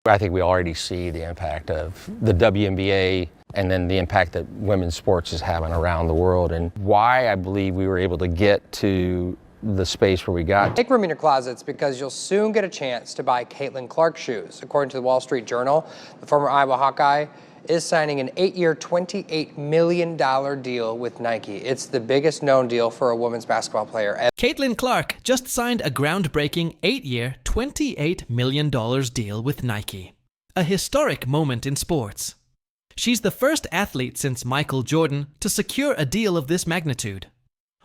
I think we already see the impact of the WNBA and then the impact that women's sports is having around the world, and why I believe we were able to get to the space where we got. Make room in your closets because you'll soon get a chance to buy Caitlin Clark shoes. According to the Wall Street Journal, the former Iowa Hawkeye is signing an 8-year, $28 million deal with Nike. It's the biggest known deal for a women's basketball player ever. Caitlin Clark just signed a groundbreaking 8-year, $28 million deal with Nike. A historic moment in sports. She's the first athlete since Michael Jordan to secure a deal of this magnitude.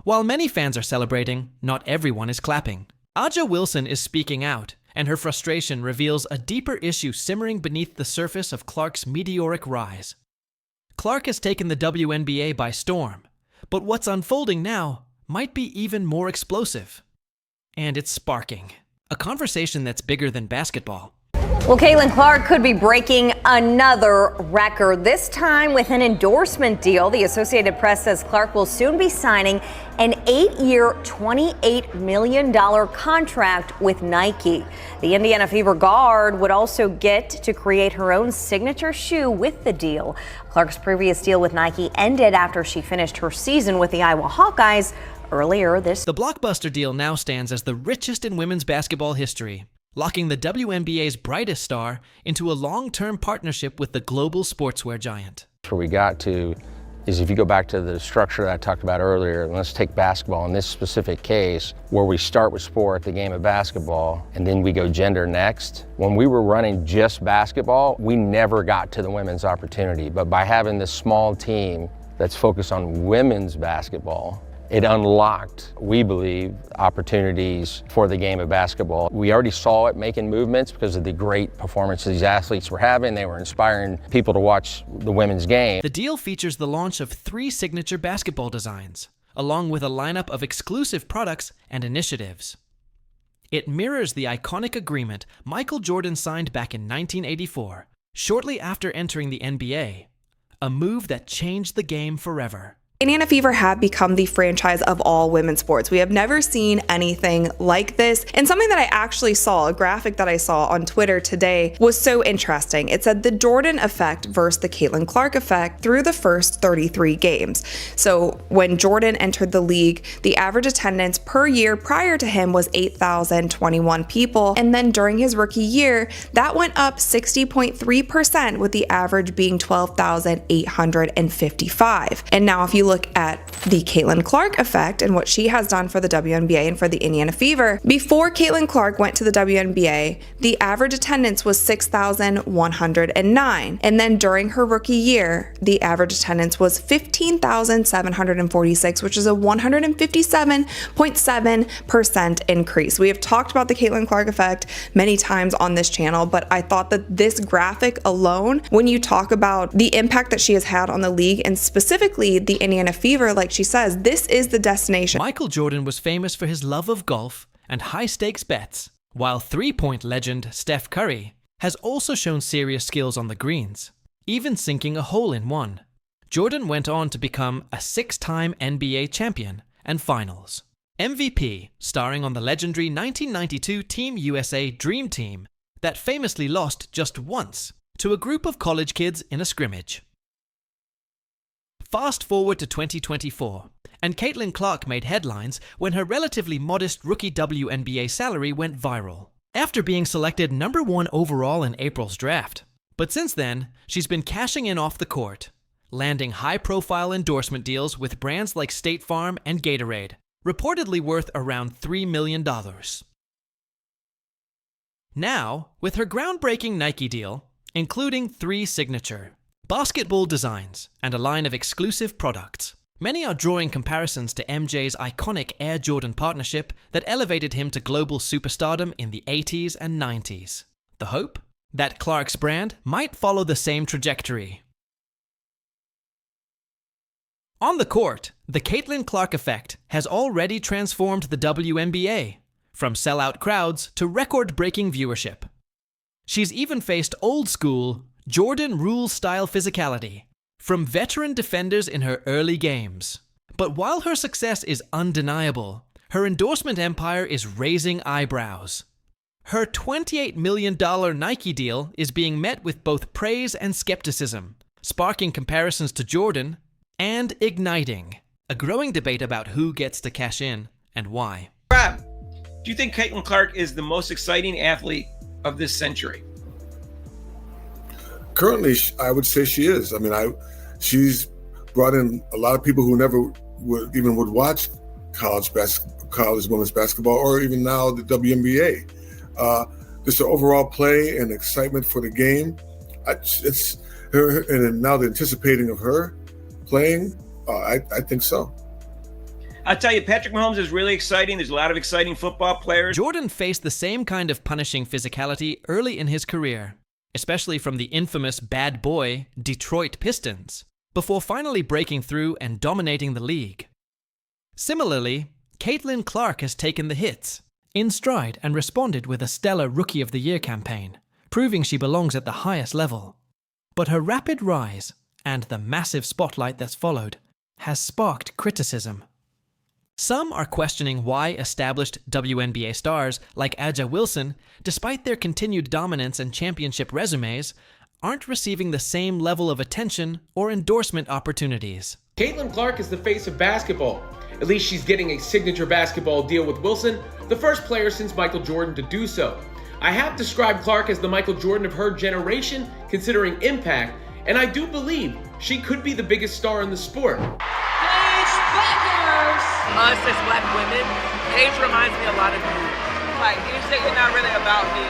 While many fans are celebrating, not everyone is clapping. Aja Wilson is speaking out, and her frustration reveals a deeper issue simmering beneath the surface of Clark's meteoric rise. Clark has taken the WNBA by storm, but what's unfolding now might be even more explosive. And it's sparking a conversation that's bigger than basketball. Well, Caitlin Clark could be breaking another record, this time with an endorsement deal. The Associated Press says Clark will soon be signing an 8-year, $28 million contract with Nike. The Indiana Fever guard would also get to create her own signature shoe with the deal. Clark's previous deal with Nike ended after she finished her season with the Iowa Hawkeyes earlier this. The blockbuster deal now stands as the richest in women's basketball history, locking the WNBA's brightest star into a long-term partnership with the global sportswear giant. Where we got to is, if you go back to the structure that I talked about earlier, and let's take basketball in this specific case, where we start with sport, the game of basketball, and then we go gender next. When we were running just basketball, we never got to the women's opportunity. But by having this small team that's focused on women's basketball, it unlocked, we believe, opportunities for the game of basketball. We already saw it making movements because of the great performances these athletes were having. They were inspiring people to watch the women's game. The deal features the launch of 3 signature basketball designs, along with a lineup of exclusive products and initiatives. It mirrors the iconic agreement Michael Jordan signed back in 1984, shortly after entering the NBA, a move that changed the game forever. Indiana Fever have become the franchise of all women's sports. We have never seen anything like this. And something that I actually saw, a graphic that I saw on Twitter today, was so interesting. It said the Jordan effect versus the Caitlin Clark effect through the first 33 games. So when Jordan entered the league, the average attendance per year prior to him was 8,021 people. And then during his rookie year, that went up 60.3%, with the average being 12,855. And now if you look at the Caitlin Clark effect and what she has done for the WNBA and for the Indiana Fever, before Caitlin Clark went to the WNBA, the average attendance was 6,109. And then during her rookie year, the average attendance was 15,746, which is a 157.7% increase. We have talked about the Caitlin Clark effect many times on this channel, but I thought that this graphic alone, when you talk about the impact that she has had on the league and specifically the Indiana Fever, like she says, this is the destination. Michael Jordan was famous for his love of golf and high-stakes bets, while three-point legend Steph Curry has also shown serious skills on the greens, even sinking a hole-in-one. Jordan went on to become a 6-time NBA champion and finals MVP, starring on the legendary 1992 Team USA Dream Team that famously lost just once to a group of college kids in a scrimmage. Fast forward to 2024, and Caitlin Clark made headlines when her relatively modest rookie WNBA salary went viral, after being selected number 1 overall in April's draft. But since then, she's been cashing in off the court, landing high-profile endorsement deals with brands like State Farm and Gatorade, reportedly worth around $3 million. Now, with her groundbreaking Nike deal, including 3 signature basketball designs and a line of exclusive products, many are drawing comparisons to MJ's iconic Air Jordan partnership that elevated him to global superstardom in the 80s and 90s. The hope? That Clark's brand might follow the same trajectory. On the court, the Caitlin Clark effect has already transformed the WNBA, from sellout crowds to record-breaking viewership. She's even faced old-school, Jordan Rule-style physicality from veteran defenders in her early games. But while her success is undeniable, her endorsement empire is raising eyebrows. Her $28 million Nike deal is being met with both praise and skepticism, sparking comparisons to Jordan and igniting a growing debate about who gets to cash in and why. Rob, do you think Caitlin Clark is the most exciting athlete of this century? Currently, I would say she is. I mean, she's brought in a lot of people who never would watch college women's basketball, or even now the WNBA. Just the overall play and excitement for the game. It's her, and now the anticipating of her playing. I think so. I'll tell you, Patrick Mahomes is really exciting. There's a lot of exciting football players. Jordan faced the same kind of punishing physicality early in his career, especially from the infamous bad boy Detroit Pistons, before finally breaking through and dominating the league. Similarly, Caitlin Clark has taken the hits in stride and responded with a stellar Rookie of the Year campaign, proving she belongs at the highest level. But her rapid rise, and the massive spotlight that's followed, has sparked criticism. Some are questioning why established WNBA stars like A'ja Wilson, despite their continued dominance and championship resumes, aren't receiving the same level of attention or endorsement opportunities. Caitlin Clark is the face of basketball. At least she's getting a signature basketball deal with Wilson, the first player since Michael Jordan to do so. I have described Clark as the Michael Jordan of her generation, considering impact, and I do believe she could be the biggest star in the sport. Us as black women, Paige reminds me a lot of you. Like, you say you're not really about me.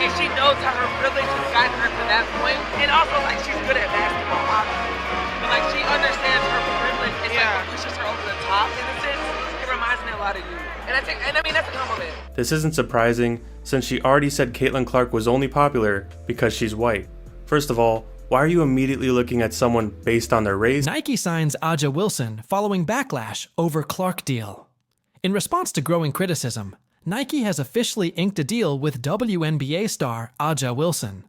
And she knows how her privilege has gotten her to that point. And also, like, she's good at basketball, obviously. But, like, she understands her privilege. It's like, pushes her over the top, in a sense. It reminds me a lot of you. And I mean, that's a compliment. This isn't surprising, since she already said Caitlin Clark was only popular because she's white. First of all, why are you immediately looking at someone based on their race? Nike signs A'ja Wilson following backlash over Clark deal. In response to growing criticism, Nike has officially inked a deal with WNBA star A'ja Wilson.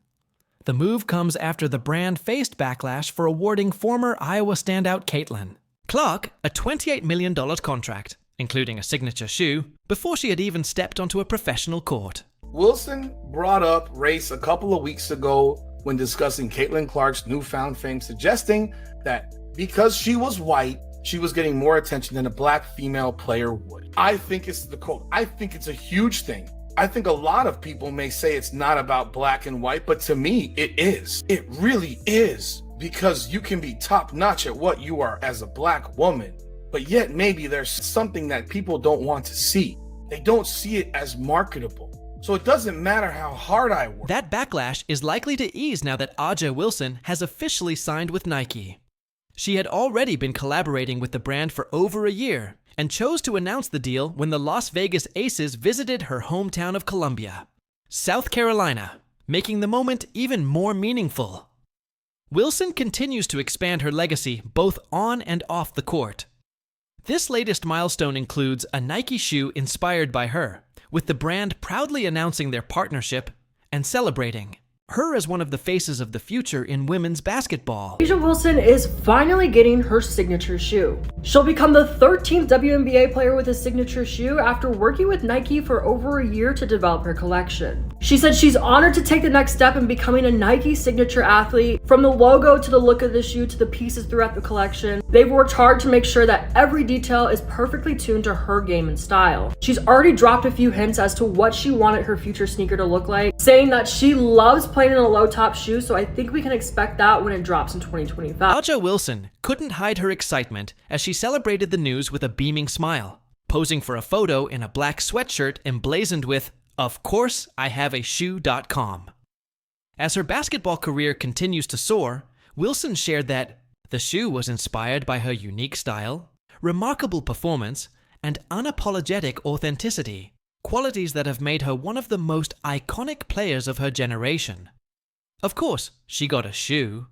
The move comes after the brand faced backlash for awarding former Iowa standout Caitlin Clark a $28 million contract, including a signature shoe, before she had even stepped onto a professional court. Wilson brought up race a couple of weeks ago when discussing Caitlin Clark's newfound fame, suggesting that because she was white, she was getting more attention than a black female player would. I think it's the quote. I think it's a huge thing. I think a lot of people may say it's not about black and white, but to me, it is. It really is, because you can be top notch at what you are as a black woman, but yet maybe there's something that people don't want to see. They don't see it as marketable. So it doesn't matter how hard I work. That backlash is likely to ease now that A'ja Wilson has officially signed with Nike. She had already been collaborating with the brand for over a year and chose to announce the deal when the Las Vegas Aces visited her hometown of Columbia, South Carolina, making the moment even more meaningful. Wilson continues to expand her legacy both on and off the court. This latest milestone includes a Nike shoe inspired by her, with the brand proudly announcing their partnership and celebrating her as one of the faces of the future in women's basketball. A'ja Wilson is finally getting her signature shoe. She'll become the 13th WNBA player with a signature shoe after working with Nike for over a year to develop her collection. She said she's honored to take the next step in becoming a Nike signature athlete. From the logo to the look of the shoe to the pieces throughout the collection, they've worked hard to make sure that every detail is perfectly tuned to her game and style. She's already dropped a few hints as to what she wanted her future sneaker to look like, saying that she loves playing in a low top shoe, so I think we can expect that when it drops in 2025. A'ja Wilson couldn't hide her excitement as she celebrated the news with a beaming smile, posing for a photo in a black sweatshirt emblazoned with, "Of course I have a shoe.com." As her basketball career continues to soar, Wilson shared that the shoe was inspired by her unique style, remarkable performance, and unapologetic authenticity, qualities that have made her one of the most iconic players of her generation. Of course, she got a shoe.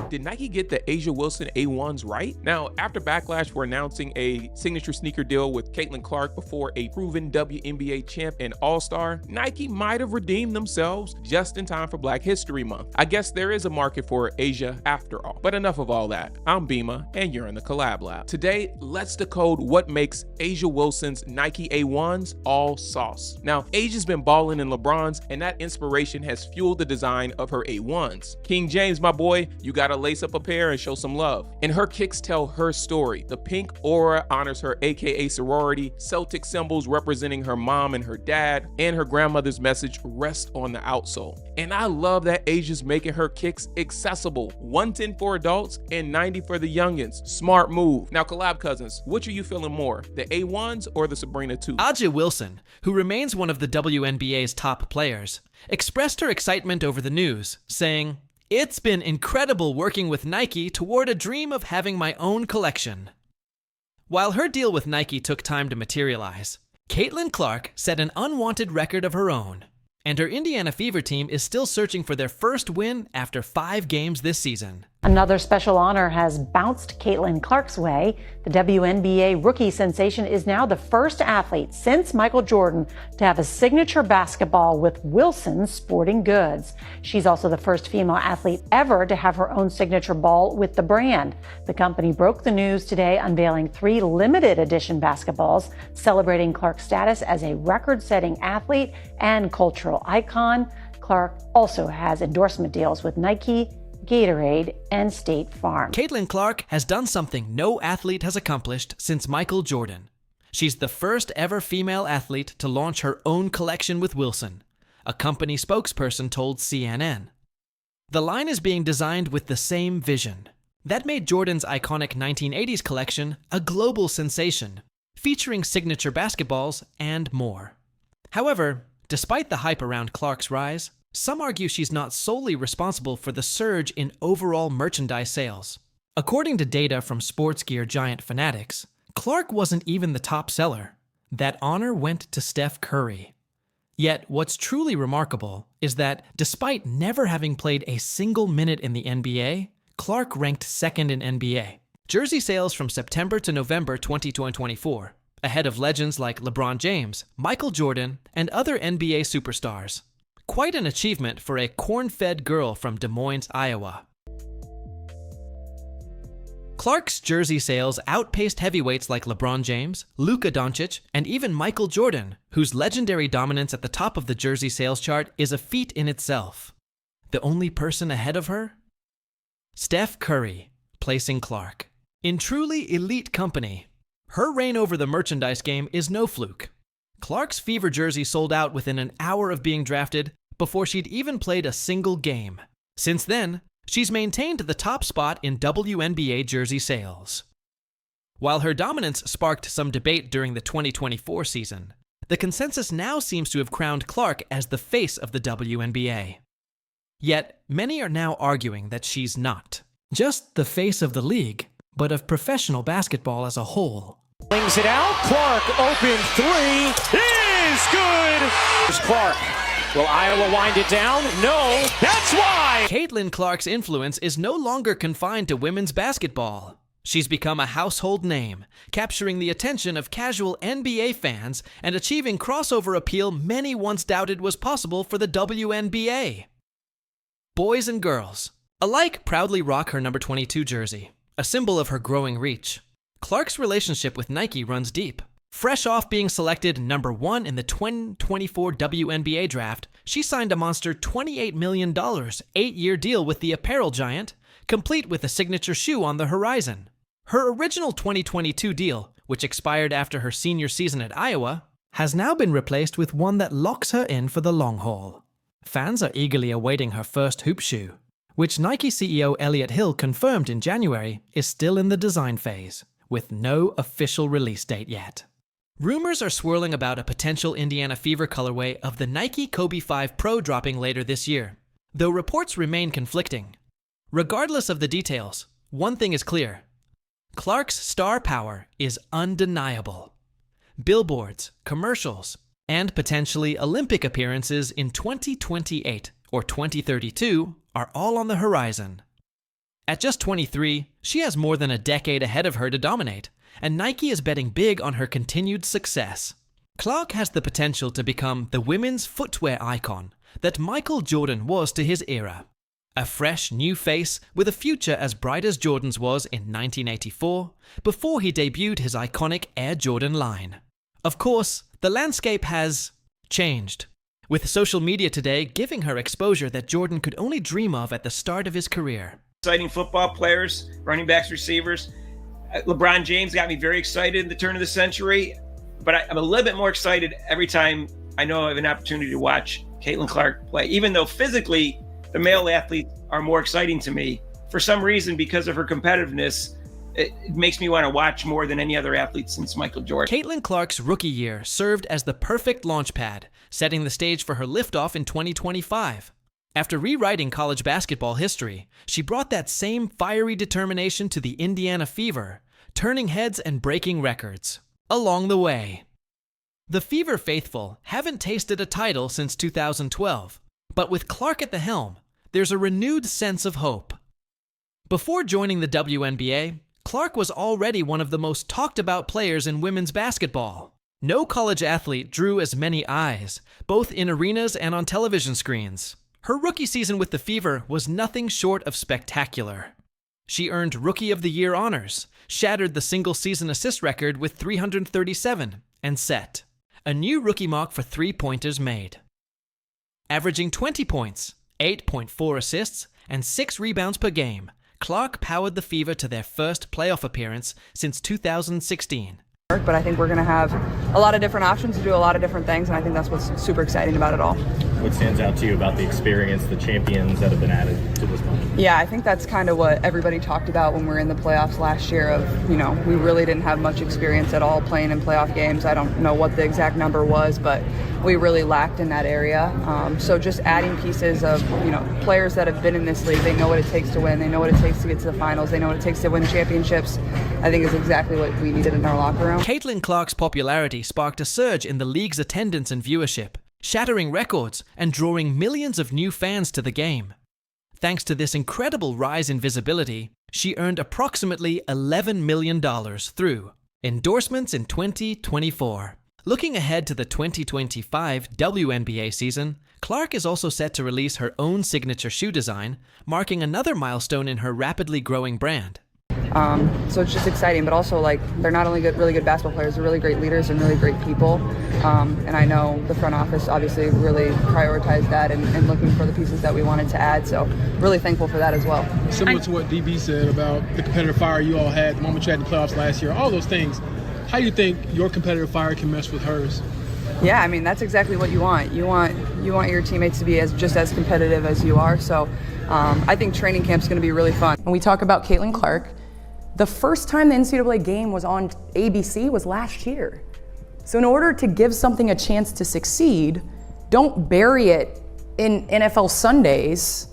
did Nike get the A'ja Wilson A1s right? Now, after backlash for announcing a signature sneaker deal with Caitlin Clark before a proven WNBA champ and all-star, Nike might have redeemed themselves just in time for Black History Month. I guess there is a market for A'ja after all. But enough of all that. I'm Bima, and you're in the Collab Lab. Today, let's decode what makes A'ja Wilson's Nike A1s all sauce. Now, A'ja's been balling in LeBron's, and that inspiration has fueled the design of her A1s. King James, my boy, you gotta lace up a pair and show some love. And her kicks tell her story. The pink aura honors her AKA sorority, Celtic symbols representing her mom and her dad, and her grandmother's message rest on the outsole. And I love that A'ja's making her kicks accessible. 110 for adults and 90 for the youngins. Smart move. Now, Collab Cousins, which are you feeling more, the A1s or the Sabrina 2? A'ja Wilson, who remains one of the WNBA's top players, expressed her excitement over the news, saying, "It's been incredible working with Nike toward a dream of having my own collection." While her deal with Nike took time to materialize, Caitlin Clark set an unwanted record of her own, and her Indiana Fever team is still searching for their first win after 5 games this season. Another special honor has bounced Caitlin Clark's way. The WNBA rookie sensation is now the first athlete since Michael Jordan to have a signature basketball with Wilson Sporting Goods. She's also the first female athlete ever to have her own signature ball with the brand. The company broke the news today, unveiling 3 limited edition basketballs, celebrating Clark's status as a record-setting athlete and cultural icon. Clark also has endorsement deals with Nike, Gatorade, and State Farm. Caitlin Clark has done something no athlete has accomplished since Michael Jordan. She's the first ever female athlete to launch her own collection with Wilson, a company spokesperson told CNN. The line is being designed with the same vision. That made Jordan's iconic 1980s collection a global sensation, featuring signature basketballs and more. However, despite the hype around Clark's rise, some argue she's not solely responsible for the surge in overall merchandise sales. According to data from sports gear giant Fanatics, Clark wasn't even the top seller. That honor went to Steph Curry. Yet, what's truly remarkable is that, despite never having played a single minute in the NBA, Clark ranked second in NBA jersey sales from September to November 2024, ahead of legends like LeBron James, Michael Jordan, and other NBA superstars. Quite an achievement for a corn-fed girl from Des Moines, Iowa. Clark's jersey sales outpaced heavyweights like LeBron James, Luka Doncic, and even Michael Jordan, whose legendary dominance at the top of the jersey sales chart is a feat in itself. The only person ahead of her? Steph Curry, placing Clark. In truly elite company, her reign over the merchandise game is no fluke. Clark's Fever jersey sold out within an hour of being drafted before she'd even played a single game. Since then, she's maintained the top spot in WNBA jersey sales. While her dominance sparked some debate during the 2024 season, the consensus now seems to have crowned Clark as the face of the WNBA. Yet, many are now arguing that she's not just the face of the league, but of professional basketball as a whole. Brings it out. Clark, open 3 is good. Here's Clark. Will Iowa wind it down? No. That's why. Caitlin Clark's influence is no longer confined to women's basketball. She's become a household name, capturing the attention of casual NBA fans and achieving crossover appeal many once doubted was possible for the WNBA. Boys and girls alike proudly rock her number 22 jersey, a symbol of her growing reach. Clark's relationship with Nike runs deep. Fresh off being selected number 1 in the 2024 WNBA draft, she signed a monster $28 million 8-year deal with the apparel giant, complete with a signature shoe on the horizon. Her original 2022 deal, which expired after her senior season at Iowa, has now been replaced with one that locks her in for the long haul. Fans are eagerly awaiting her first hoop shoe, which Nike CEO Elliott Hill confirmed in January is still in the design phase, with no official release date yet. Rumors are swirling about a potential Indiana Fever colorway of the Nike Kobe 5 Pro dropping later this year, though reports remain conflicting. Regardless of the details, one thing is clear. Clark's star power is undeniable. Billboards, commercials, and potentially Olympic appearances in 2028 or 2032 are all on the horizon. At just 23, she has more than a decade ahead of her to dominate, and Nike is betting big on her continued success. Clark has the potential to become the women's footwear icon that Michael Jordan was to his era. A fresh, new face with a future as bright as Jordan's was in 1984, before he debuted his iconic Air Jordan line. Of course, the landscape has changed, with social media today giving her exposure that Jordan could only dream of at the start of his career. Exciting football players, running backs, receivers. LeBron James got me very excited in the turn of the century, but I'm a little bit more excited every time I know I have an opportunity to watch Caitlin Clark play, even though physically the male athletes are more exciting to me. For some reason, because of her competitiveness, it makes me want to watch more than any other athlete since Michael Jordan. Caitlin Clark's rookie year served as the perfect launchpad, setting the stage for her liftoff in 2025. After rewriting college basketball history, she brought that same fiery determination to the Indiana Fever, turning heads and breaking records along the way. The Fever faithful haven't tasted a title since 2012, but with Clark at the helm, there's a renewed sense of hope. Before joining the WNBA, Clark was already one of the most talked about players in women's basketball. No college athlete drew as many eyes, both in arenas and on television screens. Her rookie season with the Fever was nothing short of spectacular. She earned Rookie of the Year honors, shattered the single-season assist record with 337, and set a new rookie mark for three-pointers made. Averaging 20 points, 8.4 assists, and 6 rebounds per game, Clark powered the Fever to their first playoff appearance since 2016. But I think we're going to have a lot of different options to do a lot of different things, and I think that's what's super exciting about it all. What stands out to you about the experience, the champions that have been added to this one? Yeah, I think that's kind of what everybody talked about when we were in the playoffs last year of, we really didn't have much experience at all playing in playoff games. I don't know what the exact number was, but we really lacked in that area. So just adding pieces of, players that have been in this league, they know what it takes to win, they know what it takes to get to the finals, they know what it takes to win championships, I think is exactly what we needed in our locker room. Caitlin Clark's popularity sparked a surge in the league's attendance and viewership, shattering records and drawing millions of new fans to the game. Thanks to this incredible rise in visibility, she earned approximately $11 million through endorsements in 2024. Looking ahead to the 2025 WNBA season, Clark is also set to release her own signature shoe design, marking another milestone in her rapidly growing brand. So it's just exciting, but also they're not only really good basketball players, they're really great leaders and really great people. And I know the front office obviously really prioritized that and looking for the pieces that we wanted to add. So really thankful for that as well. Similar to what DB said about the competitive fire you all had, the moment you had in the playoffs last year, all those things. How do you think your competitive fire can mesh with hers? Yeah, I mean, that's exactly what you want. You want your teammates to be just as competitive as you are. So I think training camp's going to be really fun. When we talk about Caitlin Clark, the first time the NCAA game was on ABC was last year. So in order to give something a chance to succeed, don't bury it in NFL Sundays.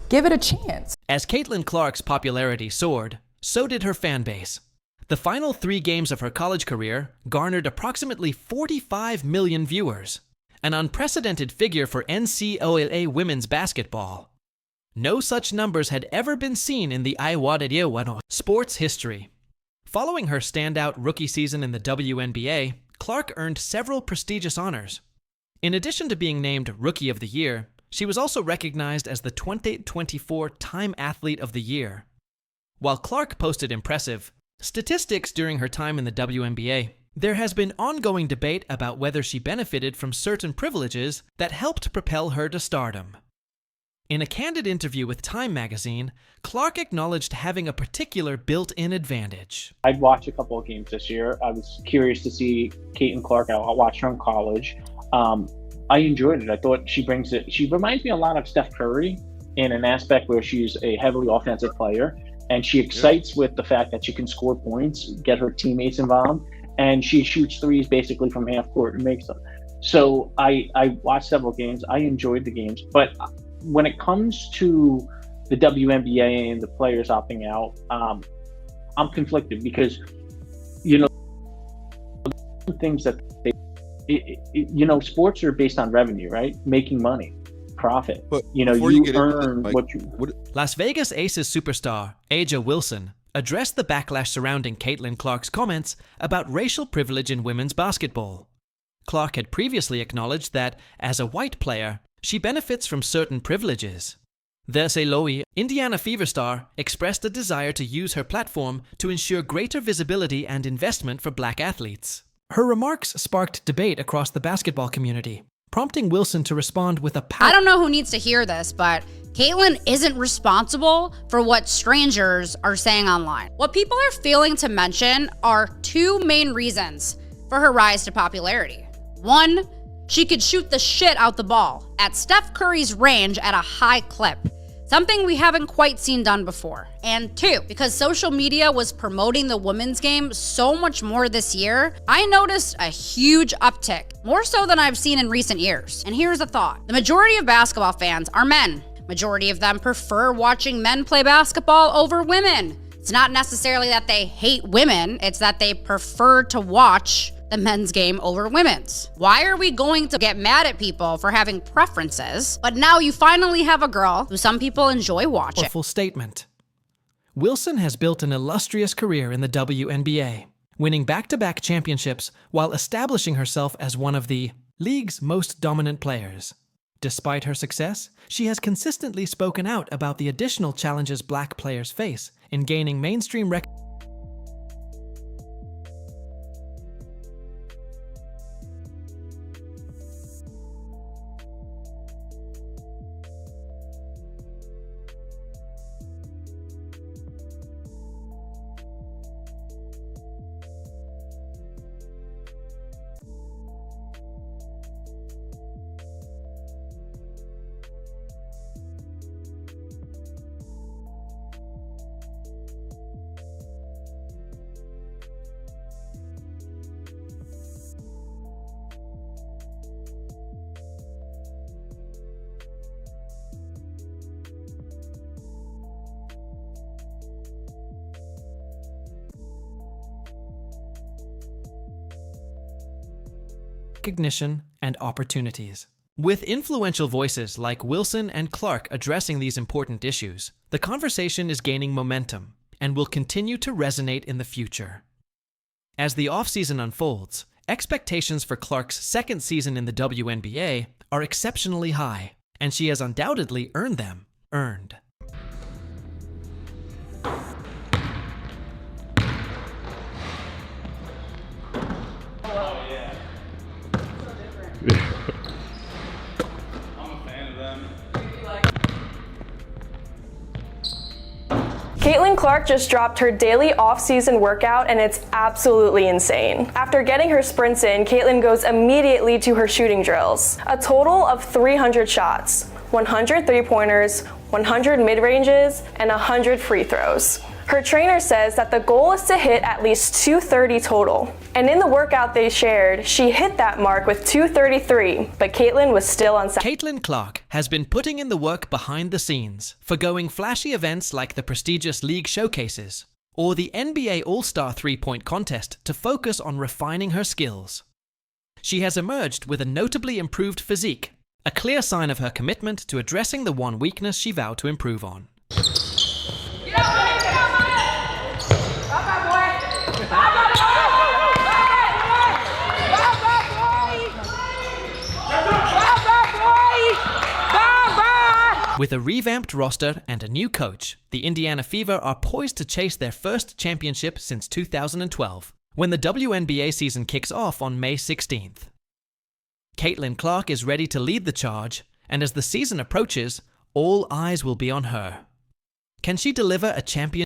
Give it a chance. As Caitlin Clark's popularity soared, so did her fan base. The final 3 games of her college career garnered approximately 45 million viewers, an unprecedented figure for NCAA women's basketball. No such numbers had ever been seen in the Iwadadiawano sports history. Following her standout rookie season in the WNBA, Clark earned several prestigious honors. In addition to being named Rookie of the Year, she was also recognized as the 2024 Time Athlete of the Year. While Clark posted impressive statistics during her time in the WNBA, there has been ongoing debate about whether she benefited from certain privileges that helped propel her to stardom. In a candid interview with Time magazine, Clark acknowledged having a particular built-in advantage. I'd watch a couple of games this year. I was curious to see Caitlin Clark. I watched her in college. I enjoyed it. I thought she brings it. She reminds me a lot of Steph Curry in an aspect where she's a heavily offensive player, and she excites with the fact that she can score points, get her teammates involved, and she shoots threes basically from half court and makes them. So I watched several games. I enjoyed the games, but when it comes to the WNBA and the players opting out, I'm conflicted because, things that sports are based on revenue, right? Making money. profit. But you know, before you get into earn that, what you. Las Vegas Aces superstar Aja Wilson addressed the backlash surrounding Caitlin Clark's comments about racial privilege in women's basketball. Clark had previously acknowledged that, as a white player, she benefits from certain privileges. Verse Lowy, Indiana Fever star, expressed a desire to use her platform to ensure greater visibility and investment for black athletes. Her remarks sparked debate across the basketball community, prompting Wilson to respond with a I don't know who needs to hear this, but Caitlin isn't responsible for what strangers are saying online. What people are failing to mention are two main reasons for her rise to popularity. One, she could shoot the shit out the ball at Steph Curry's range at a high clip, something we haven't quite seen done before. And two, because social media was promoting the women's game so much more this year, I noticed a huge uptick, more so than I've seen in recent years. And here's a thought. The majority of basketball fans are men. Majority of them prefer watching men play basketball over women. It's not necessarily that they hate women, it's that they prefer to watch the men's game over women's. Why are we going to get mad at people for having preferences, but now you finally have a girl who some people enjoy watching? Powerful statement. Wilson has built an illustrious career in the WNBA, winning back-to-back championships while establishing herself as one of the league's most dominant players. Despite her success, she has consistently spoken out about the additional challenges black players face in gaining mainstream recognition. And opportunities. With influential voices like Wilson and Clark addressing these important issues, the conversation is gaining momentum and will continue to resonate in the future. As the offseason unfolds, expectations for Clark's second season in the WNBA are exceptionally high, and she has undoubtedly earned them. Caitlin Clark just dropped her daily off-season workout and it's absolutely insane. After getting her sprints in, Caitlin goes immediately to her shooting drills. A total of 300 shots, 100 three-pointers, 100 mid-ranges, and 100 free throws. Her trainer says that the goal is to hit at least 230 total. And in the workout they shared, she hit that mark with 233, but Caitlin was still on. Caitlin Clark has been putting in the work behind the scenes, forgoing flashy events like the prestigious league showcases or the NBA All-Star three-point contest to focus on refining her skills. She has emerged with a notably improved physique, a clear sign of her commitment to addressing the one weakness she vowed to improve on. With a revamped roster and a new coach, the Indiana Fever are poised to chase their first championship since 2012, when the WNBA season kicks off on May 16th. Caitlin Clark is ready to lead the charge, and as the season approaches, all eyes will be on her. Can she deliver a champion?